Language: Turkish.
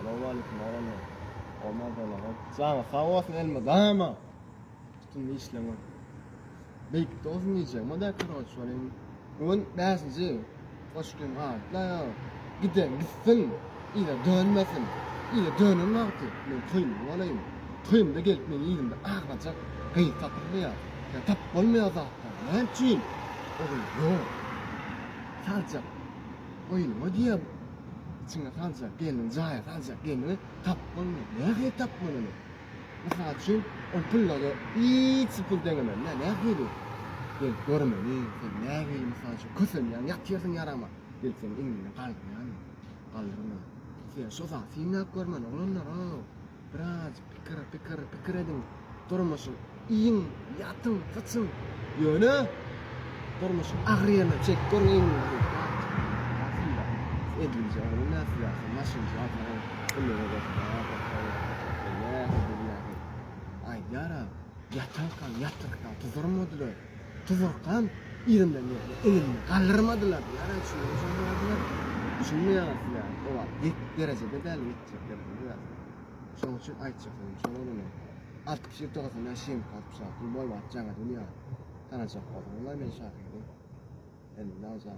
Assalamu alaykum oğlanlar. Olmaz oğlan. Sana sağ olsun elma dama. Tutun işlemi. Belki de olsun diyeceğim. O da kadar söyleyeyim. Bugün dersinci. Hoş gün ha. La ya. Gitsin. İle dönmesin. İle dönün vakti. Ben kıyım olayım. Kıyım da gelip beni yerimde ağlayacak. Kıyım tatlı ya. Ya tap olmuyor zaten. Ne için? Oğlum yok. Sadece oyunuma diye içine sadece gelin cahaya sadece gelin tap olmuyor. Ne tap olmuyor? Mesela için o pulladı hiç pul dengemem. Ne geliyor? Gel görme ne geliyor mesela için kısın yani yatıyorsun yarama. Gel senin inginle kalkma yani. Kaldırma. Sen şu zaman sinir görmen olanlar ha. Biraz pikir edin. Durmasın. İyin, yatın, kaçın. Yöne. Durmasın. Ağrıyana çek görmeyin. Edince onu nasıl yapsın? Nasıl yapsın? Kullere ay yara yatırkan tuzurmadılar. Tuzurkan irimden elimden kaldırmadılar. Yara şunu yarattılar. O var. 7 derecede deli yetecekler. Şunun için aytacaksın. Şunu onu. 60 to'g'risini yashayim qolibsa. Bu boy vatjanga dunyo. Tanacak qoldim. Ular men shahidi. Endi nazar.